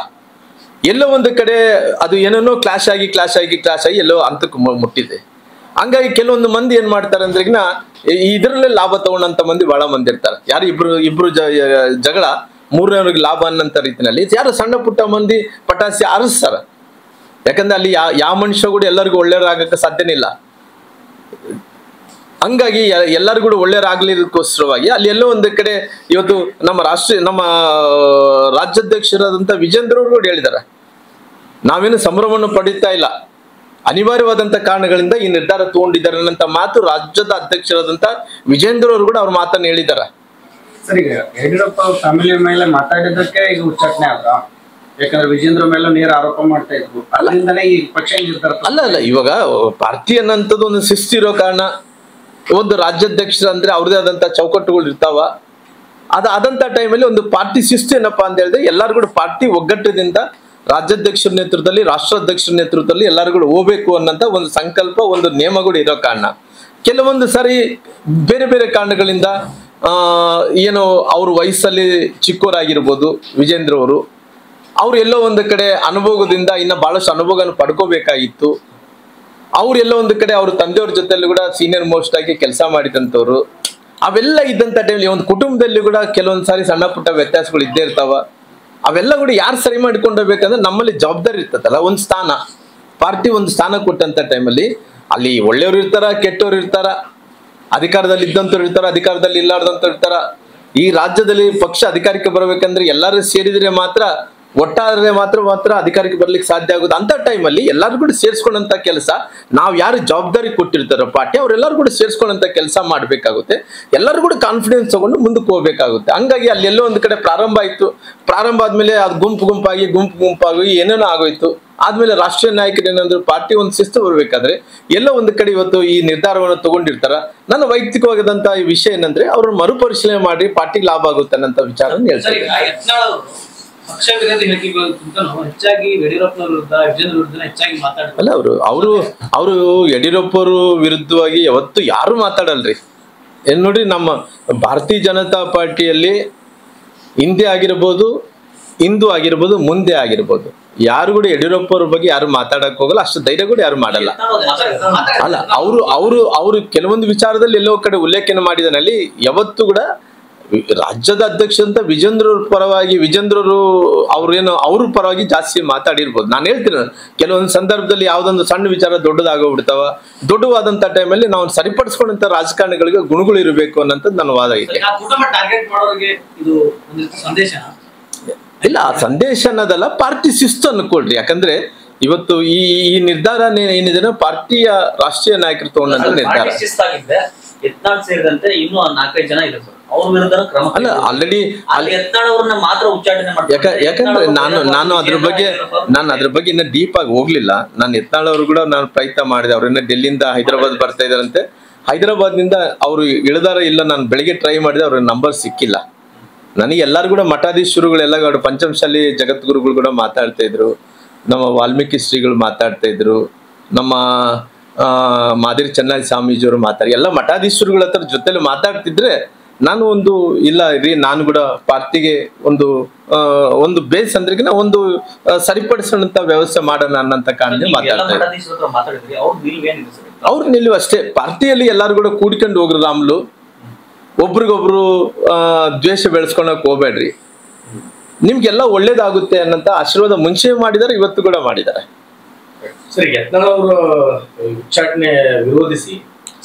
ಎಲ್ಲೋ ಒಂದು ಕಡೆ ಅದು ಏನೇನೋ ಕ್ಲಾಶ್ ಆಗಿ ಎಲ್ಲೋ ಹಂತಕ್ಕೆ ಮುಟ್ಟಿದೆ. ಹಂಗಾಗಿ ಕೆಲವೊಂದು ಮಂದಿ ಏನ್ ಮಾಡ್ತಾರೆ ಅಂದ್ರೆ ಇದರಲ್ಲೇ ಲಾಭ ತಗೊಂಡಂತ ಮಂದಿ ಬಹಳ ಮಂದಿ ಇರ್ತಾರೆ. ಯಾರು ಇಬ್ರು ಜಗಳ ಮೂರನೇವ್ರಿಗೆ ಲಾಭ ಅನ್ನಂತ ರೀತಿಯಲ್ಲಿ ಯಾರು ಸಣ್ಣ ಪುಟ್ಟ ಮಂದಿ ಪಟಾಸಿ ಆರಿಸ್ತಾರ. ಯಾಕಂದ್ರೆ ಅಲ್ಲಿ ಯಾವ ಮನುಷ್ಯ ಕೂಡ ಎಲ್ಲರಿಗೂ ಒಳ್ಳೆಯವ್ರಾಗಕ್ಕೆ ಸಾಧ್ಯನೇ ಇಲ್ಲ. ಹಂಗಾಗಿ ಎಲ್ಲರಿಗೂ ಕೂಡ ಒಳ್ಳೆಯವ್ರಾಗ್ಲಿಕ್ಕೋಸ್ಕರವಾಗಿ ಅಲ್ಲಿ ಎಲ್ಲೋ ಒಂದು ಕಡೆ ಇವತ್ತು ನಮ್ಮ ರಾಜ್ಯಾಧ್ಯಕ್ಷರಾದಂಥ ವಿಜೇಂದ್ರ ಅವರು ಕೂಡ ಹೇಳಿದ್ದಾರೆ, ನಾವೇನು ಸಂಭ್ರಮವನ್ನು ಪಡೀತಾ ಇಲ್ಲ, ಅನಿವಾರ್ಯವಾದಂತ ಕಾರಣಗಳಿಂದ ಈ ನಿರ್ಧಾರ ತಗೊಂಡಿದ್ದಾರೆ ಅನ್ನೋ ಮಾತು ರಾಜ್ಯದ ಅಧ್ಯಕ್ಷರಾದಂತ ವಿಜೇಂದ್ರ ಅವರು ಕೂಡ ಅವ್ರ ಮಾತನ್ನು ಹೇಳಿದ್ದಾರೆ. ಸರ್, ಈಗ ಯಡಿಯೂರಪ್ಪ ಅವ್ರ ಫ್ಯಾಮಿಲಿ ಮೇಲೆ ಮಾತಾಡಿದ್ದಕ್ಕೆ ಈಗ ಉಚ್ಚಾಟನೆ ಆದ್ರ, ಯಾಕಂದ್ರೆ ವಿಜೇಂದ್ರ ಮೇಲೆ ನೇರ ಆರೋಪ ಮಾಡ್ತಾ ಇದ್ರು, ಅಲ್ಲಿಂದಲೇ ಈ ಪಕ್ಷ ನಿರ್ಧಾರ ಅಲ್ಲ ಇವಾಗ ಪಾರ್ಟಿ ಅನ್ನೋಂಥದ್ದು ಒಂದು ಶಿಸ್ತಿರೋ ಕಾರಣ, ಒಂದು ರಾಜ್ಯಾಧ್ಯಕ್ಷರ ಅಂದ್ರೆ ಅವ್ರದೇ ಆದಂತ ಚೌಕಟ್ಟುಗಳು ಇರ್ತಾವ. ಆದಂತ ಟೈಮಲ್ಲಿ ಒಂದು ಪಾರ್ಟಿ ಶಿಸ್ತು ಏನಪ್ಪಾ ಅಂತ ಹೇಳಿದ್ರೆ ಎಲ್ಲಾರು ಕೂಡ ಪಾರ್ಟಿ ಒಗ್ಗಟ್ಟದಿಂದ ರಾಜ್ಯಾಧ್ಯಕ್ಷರ ನೇತೃತ್ವದಲ್ಲಿ ರಾಷ್ಟ್ರಾಧ್ಯಕ್ಷರ ನೇತೃತ್ವದಲ್ಲಿ ಎಲ್ಲರೂ ಕೂಡ ಹೋಗ್ಬೇಕು ಅನ್ನೋಂಥ ಒಂದು ಸಂಕಲ್ಪ ಒಂದು ನಿಯಮಗಳು ಇರೋ ಕಾರಣ ಕೆಲವೊಂದು ಸಾರಿ ಬೇರೆ ಬೇರೆ ಕಾರಣಗಳಿಂದ ಏನು ಅವ್ರ ವಯಸ್ಸಲ್ಲಿ ಚಿಕ್ಕವರಾಗಿರ್ಬೋದು ವಿಜೇಂದ್ರ ಅವ್ರು ಎಲ್ಲೋ ಒಂದು ಕಡೆ ಅನುಭವದಿಂದ ಇನ್ನ ಬಹಳಷ್ಟು ಅನುಭವವನ್ನು ಪಡ್ಕೋಬೇಕಾಗಿತ್ತು. ಅವ್ರೆಲ್ಲೋ ಒಂದು ಕಡೆ ಅವ್ರ ತಂದೆಯವ್ರ ಜೊತೆಲ್ಲೂ ಕೂಡ ಸೀನಿಯರ್ ಮೋಸ್ಟ್ ಆಗಿ ಕೆಲಸ ಮಾಡಿದಂಥವ್ರು. ಅವೆಲ್ಲ ಇದ್ದಂಥ ಟೈಮಲ್ಲಿ ಒಂದು ಕುಟುಂಬದಲ್ಲಿ ಕೂಡ ಕೆಲವೊಂದು ಸಾರಿ ಸಣ್ಣ ಪುಟ್ಟ ವ್ಯತ್ಯಾಸಗಳು ಇದ್ದೇ ಇರ್ತಾವ. ಅವೆಲ್ಲ ಕೂಡ ಯಾರು ಸರಿ ಮಾಡ್ಕೊಂಡು ಹೋಗ್ಬೇಕಂದ್ರೆ ನಮ್ಮಲ್ಲಿ ಜವಾಬ್ದಾರಿ ಇರ್ತದಲ್ಲ, ಒಂದು ಸ್ಥಾನ ಪಾರ್ಟಿ ಒಂದು ಸ್ಥಾನ ಕೊಟ್ಟಂತ ಟೈಮಲ್ಲಿ ಅಲ್ಲಿ ಒಳ್ಳೆಯವ್ರು ಇರ್ತಾರ, ಕೆಟ್ಟವ್ರು ಇರ್ತಾರ, ಅಧಿಕಾರದಲ್ಲಿ ಇದ್ದಂಥವ್ರು ಇರ್ತಾರ, ಅಧಿಕಾರದಲ್ಲಿ ಇಲ್ಲಾರ್ದಂಥವ್ರು ಇರ್ತಾರ. ಈ ರಾಜ್ಯದಲ್ಲಿ ಪಕ್ಷ ಅಧಿಕಾರಕ್ಕೆ ಬರಬೇಕಂದ್ರೆ ಎಲ್ಲರೂ ಸೇರಿದ್ರೆ ಮಾತ್ರ ಒಟ್ಟಾರೆ ಮಾತ್ರ ಅಧಿಕಾರಕ್ಕೆ ಬರ್ಲಿಕ್ಕೆ ಸಾಧ್ಯ ಆಗುತ್ತೆ. ಅಂತ ಟೈಮಲ್ಲಿ ಎಲ್ಲರೂ ಕೂಡ ಸೇರಿಸ್ಕೊಂಡಂತ ಕೆಲಸ ನಾವು ಯಾರು ಜವಾಬ್ದಾರಿ ಕೊಟ್ಟಿರ್ತಾರೋ ಪಾರ್ಟಿ ಅವರೆಲ್ಲರೂ ಕೂಡ ಸೇರಿಸ್ಕೊಂಡಂತ ಕೆಲಸ ಮಾಡ್ಬೇಕಾಗುತ್ತೆ. ಎಲ್ಲರೂ ಕೂಡ ಕಾನ್ಫಿಡೆನ್ಸ್ ತಗೊಂಡು ಮುಂದಕ್ಕೆ ಹೋಗ್ಬೇಕಾಗುತ್ತೆ. ಹಂಗಾಗಿ ಅಲ್ಲೆಲ್ಲೋ ಒಂದು ಕಡೆ ಪ್ರಾರಂಭ ಆಯ್ತು. ಪ್ರಾರಂಭ ಆದ್ಮೇಲೆ ಅದು ಗುಂಪಾಗಿ ಏನೇನೋ ಆಗೋಯ್ತು. ಆದ್ಮೇಲೆ ರಾಷ್ಟ್ರೀಯ ನಾಯಕರು ಏನಂದ್ರೆ ಪಾರ್ಟಿ ಒಂದು ಶಿಸ್ತು ಬರ್ಬೇಕಾದ್ರೆ ಎಲ್ಲೋ ಒಂದು ಕಡೆ ಇವತ್ತು ಈ ನಿರ್ಧಾರವನ್ನು ತಗೊಂಡಿರ್ತಾರ. ನನ್ನ ವೈಯಕ್ತಿಕವಾದಂತ ಈ ವಿಷಯ ಏನಂದ್ರೆ ಅವ್ರನ್ನ ಮರುಪರಿಶೀಲನೆ ಮಾಡಿ ಪಾರ್ಟಿಗೆ ಲಾಭ ಆಗುತ್ತೆ ಅನ್ನೋ ವಿಚಾರ ಹೇಳ್ತಾರೆ. ಪಕ್ಷ ವಿರೋಧಿ ಹೇಳಿಕೆಗಳಿಗಿಂತ ಹೆಚ್ಚಾಗಿ ಯಡಿಯೂರಪ್ಪನವ್ರ ವಿರುದ್ಧ ವಿಜೇಂದ್ರ ವಿರುದ್ಧ ಹೆಚ್ಚಾಗಿ ಮಾತಾಡ್ತಾರೆ. ಅಲ್ಲ ಅವರು ಯಡಿಯೂರಪ್ಪರು ವಿರುದ್ಧವಾಗಿ ಯಾವತ್ತು ಯಾರು ಮಾತಾಡಲ್ರಿ. ಏನ್ ನೋಡಿ, ನಮ್ಮ ಭಾರತೀಯ ಜನತಾ ಪಾರ್ಟಿಯಲ್ಲಿ ಹಿಂದೆ ಆಗಿರ್ಬೋದು, ಹಿಂದೂ ಆಗಿರ್ಬೋದು, ಮುಂದೆ ಆಗಿರ್ಬೋದು, ಯಾರು ಕೂಡ ಯಡಿಯೂರಪ್ಪವ್ರ ಬಗ್ಗೆ ಯಾರು ಮಾತಾಡಕ್ ಹೋಗಲ್ಲ. ಅಷ್ಟು ಧೈರ್ಯ ಕೂಡ ಯಾರು ಮಾಡಲ್ಲ. ಅಲ್ಲ ಅವರು ಕೆಲವೊಂದು ವಿಚಾರದಲ್ಲಿ ಎಲ್ಲೋ ಕಡೆ ಉಲ್ಲೇಖನ ಮಾಡಿದನಲ್ಲಿ ಯಾವತ್ತು ಕೂಡ ರಾಜ್ಯದ ಅಧ್ಯಕ್ಷ ಅಂತ ವಿಜೇಂದ್ರರು ಅವ್ರೇನು ಅವ್ರ ಪರವಾಗಿ ಜಾಸ್ತಿ ಮಾತಾಡಿರ್ಬೋದು. ನಾನು ಹೇಳ್ತೀನಿ, ಕೆಲವೊಂದು ಸಂದರ್ಭದಲ್ಲಿ ಯಾವ್ದೊಂದು ಸಣ್ಣ ವಿಚಾರ ದೊಡ್ಡದಾಗೋಗ್ಬಿಡ್ತಾವ. ದೊಡ್ಡವಾದಂತ ಟೈಮಲ್ಲಿ ನಾವು ಸರಿಪಡಿಸ್ಕೊಂಡಂತ ರಾಜಕಾರಣಿಗಳಿಗೆ ಗುಣಗಳು ಇರಬೇಕು ಅನ್ನೋಂಥದ್ದು ನನ್ನ ವಾದ ಇದೆ. ಇಲ್ಲ, ಆ ಸಂದೇಶ ಅನ್ನೋದಲ್ಲ, ಪಾರ್ಟಿ ಶಿಸ್ತು ಅನ್ಕೊಳ್ರಿ. ಯಾಕಂದ್ರೆ ಇವತ್ತು ಈ ನಿರ್ಧಾರ ಏನಿದೆ ಪಾರ್ಟಿಯ ರಾಷ್ಟ್ರೀಯ ನಾಯಕರು ತಗೊಂಡಂತ ನಿರ್ಧಾರ. ಯತ್ನಾಳ್ ಸೇರಿದಂತೆ ಇನ್ನೂ 4-5 ಜನ ಇದೆ ಸರ್. ಅವ್ರ ವಿರುದ್ಧ ಕ್ರಮ ಅಲ್ಲ, ಆಲ್ರೆಡಿ ಯತ್ನಾಳ್ ಅವ್ರನ್ನ ಮಾತ್ರ ಉಚ್ಚಾಟನೆ ಮಾಡ್ತಾರೆ. ಯಾಕಂದ್ರೆ ನಾನು ಅದ್ರ ಬಗ್ಗೆ ಇನ್ನ ಡೀಪ್ ಆಗಿ ಹೋಗ್ಲಿಲ್ಲ. ನಾನು ಯತ್ನಾಳ್ ಅವರು ಕೂಡ ನಾನು ಪ್ರಯತ್ನ ಮಾಡಿದೆ. ಅವ್ರನ್ನ ಡೆಲ್ಲಿಯಿಂದ ಹೈದರಾಬಾದ್ ಬರ್ತಾ ಇದಾರಂತೆ. ಹೈದರಾಬಾದ್ ನಿಂದ ಅವ್ರು ಇಳಿದಾರ ಇಲ್ಲ, ನಾನು ಬೆಳಿಗ್ಗೆ ಟ್ರೈ ಮಾಡಿದೆ, ಅವ್ರ ನಂಬರ್ ಸಿಕ್ಕಿಲ್ಲ ನನಗೆ. ಎಲ್ಲಾರು ಕೂಡ ಮಠಾಧೀಶರುಗಳೆಲ್ಲ ಪಂಚಮಶಾಲಿ ಜಗದ್ಗುರುಗಳು ಕೂಡ ಮಾತಾಡ್ತಾ ಇದ್ರು, ನಮ್ಮ ವಾಲ್ಮೀಕಿ ಶ್ರೀಗಳು ಮಾತಾಡ್ತಾ ಇದ್ರು, ನಮ್ಮ ಮಾದಿರಿ ಚೆನ್ನಾಗಿ ಸ್ವಾಮೀಜಿಯವರು ಮಾತಾಡಿ ಎಲ್ಲ ಮಠಾಧೀಶರುಗಳ ಹತ್ರ ಜೊತೆಲಿ ಮಾತಾಡ್ತಿದ್ರೆ ನಾನು ಇಲ್ಲ ರೀ, ನಾನು ಕೂಡ ಪಾರ್ಟಿಗೆ ಒಂದು ಬೇಸ್ ಅಂದ್ರಿಗಿನ ಒಂದು ಸರಿಪಡಿಸೋಂತ ವ್ಯವಸ್ಥೆ ಮಾಡೋಣ ಅನ್ನಂತ ಕಾರಣ ಮಾತಾಡ್ತಾ ಇದ್ದಾರೆ. ಅವ್ರ ನಿಲುವು ಅಷ್ಟೇ, ಪಾರ್ಟಿಯಲ್ಲಿ ಎಲ್ಲಾರು ಕೂಡ ಕೂಡ್ಕೊಂಡು ಹೋಗ್ರಿ ರಾಮ್ಲು, ಒಬ್ರಿಗೊಬ್ರು ದ್ವೇಷ ಬೆಳೆಸ್ಕೊಳಕ್ ಹೋಗ್ಬೇಡ್ರಿ, ನಿಮ್ಗೆಲ್ಲ ಒಳ್ಳೇದಾಗುತ್ತೆ ಅನ್ನಂತ ಆಶೀರ್ವಾದ ಮುಂಚೆ ಮಾಡಿದಾರೆ, ಇವತ್ತು ಕೂಡ ಮಾಡಿದ್ದಾರೆ. ಸರಿ, ಯತ್ನಾಳ್ ಅವರು ಉಚ್ಚಾಟನೆ ವಿರೋಧಿಸಿ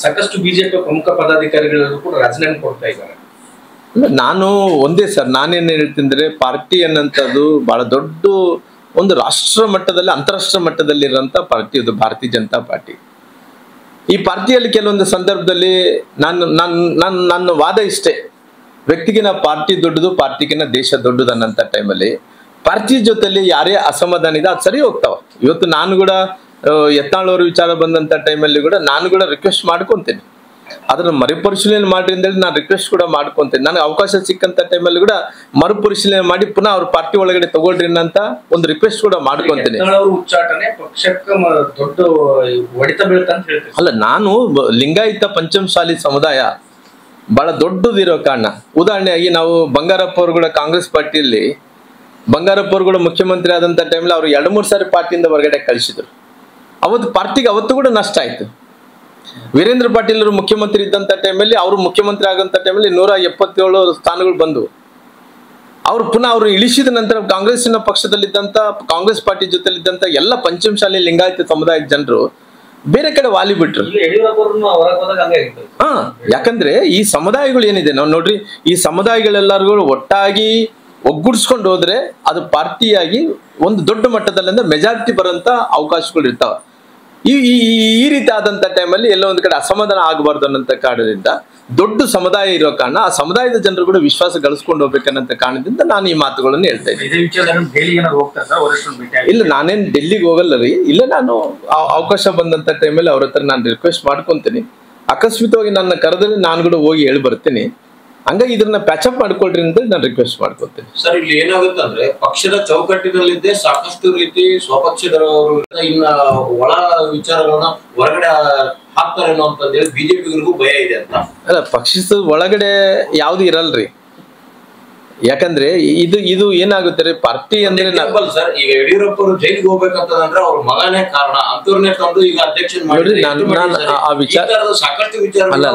ಸಾಕಷ್ಟು ಬಿಜೆಪಿ ಪ್ರಮುಖ ಪದಾಧಿಕಾರಿಗಳು ಕೂಡ ರಾಜೀನಾಮೆ ಕೊಡ್ತಾ ಇದ್ದಾರೆ. ನಾನು ಒಂದೇ ಸರ್, ನಾನೇನ್ ಹೇಳ್ತಿದ್ರೆ ಪಾರ್ಟಿ ಅನ್ನಂಥದ್ದು ಬಹಳ ದೊಡ್ಡ ಒಂದು ರಾಷ್ಟ್ರ ಮಟ್ಟದಲ್ಲಿ ಅಂತಾರಾಷ್ಟ್ರೀಯ ಮಟ್ಟದಲ್ಲಿ ಇರುವಂತ ಪಾರ್ಟಿ ಅದು ಭಾರತೀಯ ಜನತಾ ಪಾರ್ಟಿ. ಈ ಪಾರ್ಟಿಯಲ್ಲಿ ಕೆಲವೊಂದು ಸಂದರ್ಭದಲ್ಲಿ ನನ್ನ ವಾದ ಇಷ್ಟೇ, ವ್ಯಕ್ತಿಗಿನ ಪಾರ್ಟಿ ದೊಡ್ಡದು, ಪಾರ್ಟಿಗಿನ ದೇಶ ದೊಡ್ಡದು ಅನ್ನಂತ ಟೈಮಲ್ಲಿ ಪಾರ್ಟಿ ಜೊತೆಲಿ ಯಾರೇ ಅಸಮಾಧಾನ ಇದೆ ಅದು ಸರಿ ಹೋಗ್ತಾವ. ಇವತ್ತು ನಾನು ಕೂಡ ಯತ್ನಾಳ್ ಅವ್ರ ವಿಚಾರ ಬಂದಂತ ಟೈಮಲ್ಲಿ ಕೂಡ ನಾನು ಕೂಡ ರಿಕ್ವೆಸ್ಟ್ ಮಾಡ್ಕೊಂತೀನಿ, ಅದನ್ನ ಮರುಪರಿಶೀಲನೆ ಮಾಡ್ರಿ ಅಂತೇಳಿ ನಾನು ರಿಕ್ವೆಸ್ಟ್ ಕೂಡ ಮಾಡ್ಕೊಂತೇನೆ. ನನಗೆ ಅವಕಾಶ ಸಿಕ್ಕಂತ ಟೈಮಲ್ಲಿ ಕೂಡ ಮರುಪರಿಶೀಲನೆ ಮಾಡಿ ಪುನಃ ಅವ್ರ ಪಾರ್ಟಿ ಒಳಗಡೆ ತಗೊಳ್ರಿ ಅಂತ ಒಂದು ರಿಕ್ವೆಸ್ಟ್ ಕೂಡ ಮಾಡ್ಕೊಂತೇನೆ. ಉಚ್ಚಾಟನೆ ಪಕ್ಷಕ್ಕೆ ದೊಡ್ಡ ಹೊಡಿತ ಬೀಳ್ತಂತ ಹೇಳ್ತೀನಿ. ಅಲ್ಲ, ನಾನು ಲಿಂಗಾಯತ ಪಂಚಮಸಾಲಿ ಸಮುದಾಯ ಬಹಳ ದೊಡ್ಡದಿರೋ ಕಾರಣ, ಉದಾಹರಣೆಯಾಗಿ ನಾವು ಬಂಗಾರಪ್ಪ ಅವರು ಕೂಡ ಕಾಂಗ್ರೆಸ್ ಪಾರ್ಟಿಯಲ್ಲಿ ಬಂಗಾರಪ್ಪ ಅವರು ಕೂಡ ಮುಖ್ಯಮಂತ್ರಿ ಆದಂತ ಟೈಮಲ್ಲಿ ಅವರು 2-3 ಸಾರಿ ಪಾರ್ಟಿಯಿಂದ ಹೊರಗಡೆ ಕಳಿಸಿದ್ರು. ಅವತ್ತು ಪಾರ್ಟಿಗೆ ಅವತ್ತು ಕೂಡ ನಷ್ಟ ಆಯ್ತು. ವೀರೇಂದ್ರ ಪಾಟೀಲ್ ಅವರು ಮುಖ್ಯಮಂತ್ರಿ ಇದ್ದಂತ ಟೈಮಲ್ಲಿ, ಅವರು ಮುಖ್ಯಮಂತ್ರಿ ಆಗಂತ ಟೈಮಲ್ಲಿ 177 ಸ್ಥಾನಗಳು ಬಂದವು. ಅವರು ಪುನಃ ಅವರು ಇಳಿಸಿದ ನಂತರ ಕಾಂಗ್ರೆಸ್ಸಿನ ಪಕ್ಷದಲ್ಲಿದ್ದಂತ, ಕಾಂಗ್ರೆಸ್ ಪಾರ್ಟಿ ಜೊತೆಲಿದ್ದಂತ ಎಲ್ಲ ಪಂಚಮಸಾಲಿ ಲಿಂಗಾಯತ ಸಮುದಾಯದ ಜನರು ಬೇರೆ ಕಡೆ ವಾಲಿ ಬಿಟ್ರು. ಯಾಕಂದ್ರೆ ಈ ಸಮುದಾಯಗಳು ಏನಿದೆ, ನಾವು ನೋಡ್ರಿ, ಈ ಸಮುದಾಯಗಳೆಲ್ಲರಿಗೂ ಒಟ್ಟಾಗಿ ಒಗ್ಗೂಡಿಸ್ಕೊಂಡು ಹೋದ್ರೆ ಅದು ಪಾರ್ಟಿಯಾಗಿ ಒಂದು ದೊಡ್ಡ ಮಟ್ಟದಲ್ಲಿ ಅಂದ್ರೆ ಮೆಜಾರಿಟಿ ಬರೋಂತ ಅವಕಾಶಗಳು ಇರ್ತಾವ. ಈ ರೀತಿ ಆದಂತ ಟೈಮಲ್ಲಿ ಎಲ್ಲೋ ಒಂದ್ ಕಡೆ ಅಸಮಾಧಾನ ಆಗಬಾರ್ದು ಅನ್ನೋಂಥ ಕಾರಣದಿಂದ, ದೊಡ್ಡ ಸಮುದಾಯ ಇರೋ ಕಾರಣ ಆ ಸಮುದಾಯದ ಜನರು ಕೂಡ ವಿಶ್ವಾಸ ಗಳಿಸ್ಕೊಂಡು ಹೋಗ್ಬೇಕನ್ನಂತ ಕಾರಣದಿಂದ ನಾನು ಈ ಮಾತುಗಳನ್ನು ಹೇಳ್ತಾ ಇದ್ದೀನಿ. ಇಲ್ಲ, ನಾನೇನ್ ಡೆಲ್ಲಿಗೆ ಹೋಗಲ್ಲ ರೀ. ಇಲ್ಲ, ನಾನು ಅವಕಾಶ ಬಂದಂತ ಟೈಮಲ್ಲಿ ಅವ್ರ ಹತ್ರ ನಾನು ರಿಕ್ವೆಸ್ಟ್ ಮಾಡ್ಕೊಂತೀನಿ. ಅಕಸ್ಮಿತವಾಗಿ ನನ್ನ ಕರೆದಲ್ಲಿ ನಾನು ಕೂಡ ಹೋಗಿ ಹೇಳಿ ಬರ್ತೀನಿ. ಹಂಗಾಗಿ ಇದನ್ನ ಪ್ಯಾಚಪ್ ಮಾಡ್ಕೊಳ್ರಿ ಅಂತ ನಾನು ರಿಕ್ವೆಸ್ಟ್ ಮಾಡ್ಕೊತೀನಿ. ಸರ್, ಇಲ್ಲಿ ಏನಾಗುತ್ತೆ ಅಂದ್ರೆ ಪಕ್ಷದ ಚೌಕಟ್ಟಿನಲ್ಲಿದ್ದೇ ಸಾಕಷ್ಟು ರೀತಿ ಸ್ವಪಕ್ಷದವರು ಇನ್ನ ಒಳ ವಿಚಾರಗಳನ್ನ ಹೊರಗಡೆ ಹಾಕ್ತಾರೆ ಅನ್ನೋ ಬಿಜೆಪಿಗೂ ಭಯ ಇದೆ ಅಂತ. ಅಲ್ಲ, ಪಕ್ಷದ ಒಳಗಡೆ ಯಾವ್ದು ಇರಲ್ರಿ. ಯಾಕಂದ್ರೆ ಇದು ಏನಾಗುತ್ತೆ ಪಾರ್ಟಿ ಅಂದ್ರೆ ಸರ್, ಈಗ ಯಡಿಯೂರಪ್ಪ ಅವರು ಜೈಲಿಗೆ ಹೋಗ್ಬೇಕಂತಂದ್ರೆ ಅವ್ರ ಮಗನೇ ಕಾರಣ ಅಂತವ್ರನ್ನೇ ತಂದು ಈಗ ಅಧ್ಯಕ್ಷ ಸಾಕಷ್ಟು ವಿಚಾರ. ಅಲ್ಲ,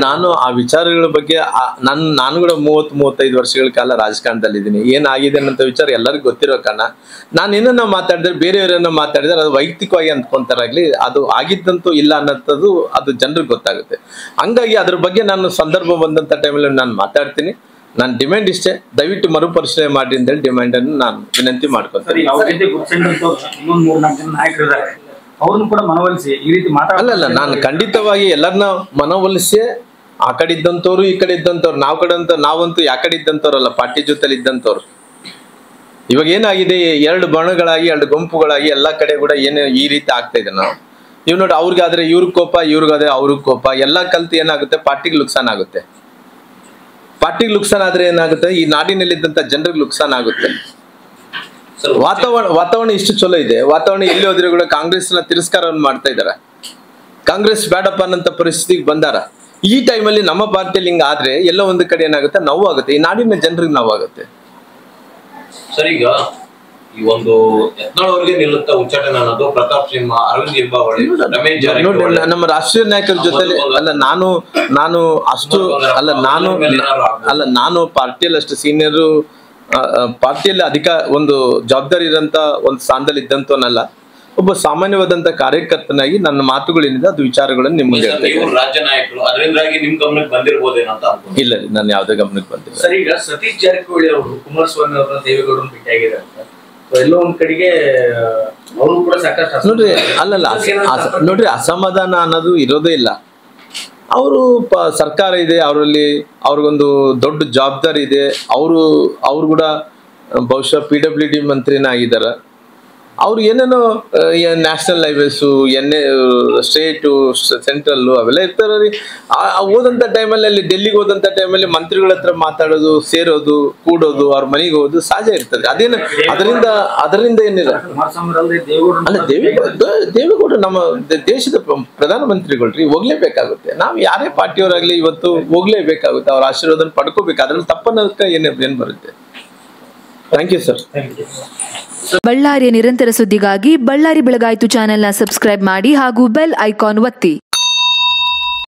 ನಾನು ಆ ವಿಚಾರಗಳ ಬಗ್ಗೆ ನಾನು ಕೂಡ 30-35 ವರ್ಷಗಳ ಕಾಲ ರಾಜಕಾರಣದಲ್ಲಿದ್ದೀನಿ. ಏನಾಗಿದೆ ಅನ್ನೋ ವಿಚಾರ ಎಲ್ಲರಿಗೂ ಗೊತ್ತಿರೋ ಕಾರಣ ನಾನು ಏನನ್ನ ಮಾತಾಡಿದ್ರೆ, ಬೇರೆಯವರನ್ನ ಮಾತಾಡಿದ್ರೆ ಅದು ವೈಯಕ್ತಿಕವಾಗಿ ಅಂದ್ಕೊಂತಾರಾಗ್ಲಿ, ಅದು ಆಗಿದ್ದಂತೂ ಇಲ್ಲ ಅನ್ನೋದು ಅದು ಜನರಿಗೆ ಗೊತ್ತಾಗುತ್ತೆ. ಹಂಗಾಗಿ ಅದ್ರ ಬಗ್ಗೆ ನಾನು ಸಂದರ್ಭ ಬಂದಂತ ಟೈಮಲ್ಲಿ ನಾನು ಮಾತಾಡ್ತೀನಿ. ನಾನು ಡಿಮ್ಯಾಂಡ್ ಇಷ್ಟೇ, ದಯವಿಟ್ಟು ಮರುಪರಿಶೀಲನೆ ಮಾಡಿ ಅಂತ ಹೇಳಿ ಡಿಮ್ಯಾಂಡ್ ಅನ್ನು ನಾನು ವಿನಂತಿ ಮಾಡ್ಕೊತೀನಿ. ಅಲ್ಲ, ನಾನು ಖಂಡಿತವಾಗಿ ಎಲ್ಲರನ್ನ ಮನವೊಲಿಸಿ, ಆ ಕಡೆ ಇದ್ದಂತವ್ರು ಈ ಕಡೆ ಇದ್ದಂತವ್ರು, ನಾವಂತೂ ಯಾ ಕಡೆ ಇದ್ದಂತವ್ರಲ್ಲ, ಪಾರ್ಟಿ ಜೊತೆಲಿ ಇದ್ದಂತವ್ರು. ಇವಾಗ ಏನಾಗಿದೆ, 2 ಬಣಗಳಾಗಿ 2 ಗುಂಪುಗಳಾಗಿ ಎಲ್ಲಾ ಕಡೆ ಕೂಡ ಏನು ಈ ರೀತಿ ಆಗ್ತಾ ಇದೆ. ನಾವು ಇವ್ ನೋಡಿ, ಅವ್ರಿಗಾದ್ರೆ ಇವ್ರ ಕೋಪ, ಇವ್ರಿಗಾದ್ರೆ ಅವ್ರಿಗೆ ಕೋಪ, ಎಲ್ಲಾ ಕಲ್ತು ಏನಾಗುತ್ತೆ, ಪಾರ್ಟಿಗೆ ನುಕ್ಸಾನ್ ಆಗುತ್ತೆ. ಪಾರ್ಟಿಗೆ ನುಕ್ಸಾನ್ ಆದ್ರೆ ಏನಾಗುತ್ತೆ, ಈ ನಾಡಿನಲ್ಲಿದ್ದಂತ ಜನರಿಗೆ ನುಕ್ಸಾನ್ ಆಗುತ್ತೆ. ವಾತಾವರಣ ಇಷ್ಟು ಚಲೋ ಇದೆ, ವಾತಾವರಣ ಎಲ್ಲಿ ಹೋದ್ರೆ ಕೂಡ ಕಾಂಗ್ರೆಸ್ ನ ತಿರಸ್ಕಾರವನ್ನು ಮಾಡ್ತಾ ಇದಾರೆ. ಕಾಂಗ್ರೆಸ್ ಬೇಡಪ್ಪ ಅನ್ನಂತ ಪರಿಸ್ಥಿತಿಗೆ ಬಂದಾರ. ಈ ಟೈಮಲ್ಲಿ ನಮ್ಮ ಪಾರ್ಟಿಯಲ್ಲಿ ಹಿಂಗ ಆದ್ರೆ ಎಲ್ಲೋ ಒಂದು ಕಡೆ ಏನಾಗುತ್ತೆ, ನೋವಾಗುತ್ತೆ, ಈ ನಾಡಿನ ಜನರಿಗೆ ನೋವಾಗುತ್ತೆ. ಸರ್, ಈಗ ಈ ಒಂದು ಯತ್ನಾಳ್ ಅವರಿಗೆ ನಿಲ್ಲುತ್ತಾ ಉಚ್ಚಾಟನೆ ಅನ್ನೋದು ಪ್ರತಾಪ್ ಸಿಂಹ, ಅರವಿಂದ್ ಲಿಂಬಾವಳಿ, ರಮೇಶ್ ಜಾರಕಿಹೊಳಿ ನಮ್ಮ ರಾಷ್ಟ್ರೀಯ ನಾಯಕರ ಜೊತೆ ಅಲ್ಲ, ನಾನು ಅಷ್ಟು ನಾನು ಪಾರ್ಟಿಯಲ್ಲಿ ಅಷ್ಟು ಸೀನಿಯರ್, ಪಾರ್ಟಿಯಲ್ಲಿ ಅಧಿಕ ಒಂದು ಜವಾಬ್ದಾರಿ ಇರೋಂತ ಒಂದು ಸ್ಥಾನದಲ್ಲಿ ಇದ್ದಂತವನಲ್ಲ. ಒಬ್ಬ ಸಾಮಾನ್ಯವಾದಂತ ಕಾರ್ಯಕರ್ತನಾಗಿ ನನ್ನ ಮಾತುಗಳೇನಿದೆ ಅದು ವಿಚಾರಗಳನ್ನು ನಿಮ್ಗೆ ರಾಜ್ಯ ನಾಯಕರು ಅದರಿಂದಾಗಿ ನಿಮ್ ಗಮನಕ್ಕೆ ಬಂದಿರಬಹುದೇನಂತ. ಇಲ್ಲ ರೀ, ನಾನು ಯಾವ್ದೇ ಗಮನಕ್ಕೆ ಬಂದಿಲ್ಲ. ಸರ್, ಈಗ ಸತೀಶ್ ಜಾರಕಿಹೊಳಿ ಅವರು ಕುಮಾರಸ್ವಾಮಿ ಅವರ ದೇವೇಗೌಡರನ್ನ ಭೇಟಿಯಾಗಿದ್ದಾರೆ. ಎಲ್ಲೋ ಒಂದ್ ಕಡೆಗೆ ಅವರು ಕೂಡ ಸಾಕಷ್ಟು ನೋಡ್ರಿ, ನೋಡ್ರಿ, ಅಸಮಾಧಾನ ಅನ್ನೋದು ಇರೋದೇ ಇಲ್ಲ. ಅವರು ಸರ್ಕಾರ ಇದೆ, ಅವರಲ್ಲಿ ಅವ್ರಿಗೊಂದು ದೊಡ್ಡ ಜವಾಬ್ದಾರಿ ಇದೆ. ಅವ್ರು ಕೂಡ ಬಹುಶಃ PWD ಮಂತ್ರಿನ ಆಗಿದ್ದಾರೆ. ಅವ್ರು ಏನೇನೋ ನ್ಯಾಷನಲ್ ಹೈವೇಸು, ಸ್ಟೇಟು, ಸೆಂಟ್ರಲ್ಲು ಅವೆಲ್ಲ ಇರ್ತಾರ್ರಿ. ಹೋದಂತ ಟೈಮಲ್ಲಿ, ಅಲ್ಲಿ ಡೆಲ್ಲಿಗೆ ಹೋದಂತ ಟೈಮಲ್ಲಿ ಮಂತ್ರಿಗಳ ಹತ್ರ ಮಾತಾಡೋದು, ಸೇರೋದು, ಕೂಡೋದು, ಅವ್ರ ಮನೆಗೆ ಹೋಗೋದು ಸಹಜ ಇರ್ತದೆ. ಅದೇನು ಅದರಿಂದ ಏನಿಲ್ಲ. ಅಲ್ಲ, ದೇವೇಗೌಡ ನಮ್ಮ ದೇಶದ ಪ್ರಧಾನಮಂತ್ರಿಗಳ್ರಿ, ಹೋಗ್ಲೇಬೇಕಾಗುತ್ತೆ. ನಾವು ಯಾರೇ ಪಾರ್ಟಿಯವರಾಗ್ಲಿ ಇವತ್ತು ಹೋಗ್ಲೇಬೇಕಾಗುತ್ತೆ, ಅವ್ರ ಆಶೀರ್ವಾದ ಪಡ್ಕೋಬೇಕು. ಅದ್ರಲ್ಲಿ ತಪ್ಪನ್ನೋದಕ್ಕೆ ಏನ್ ಬರುತ್ತೆ. Thank you sir. ಬಳ್ಳಾರಿಯ ನಿರಂತರ ಸುದ್ದಿಗಾಗಿ ಬಳ್ಳಾರಿ ಬೆಳಗಾಯಿತು ಚಾನೆಲ್ನ ಸಬ್ಸ್ಕ್ರೈಬ್ ಮಾಡಿ ಹಾಗೂ ಬೆಲ್ ಐಕಾನ್ ಒತ್ತಿ.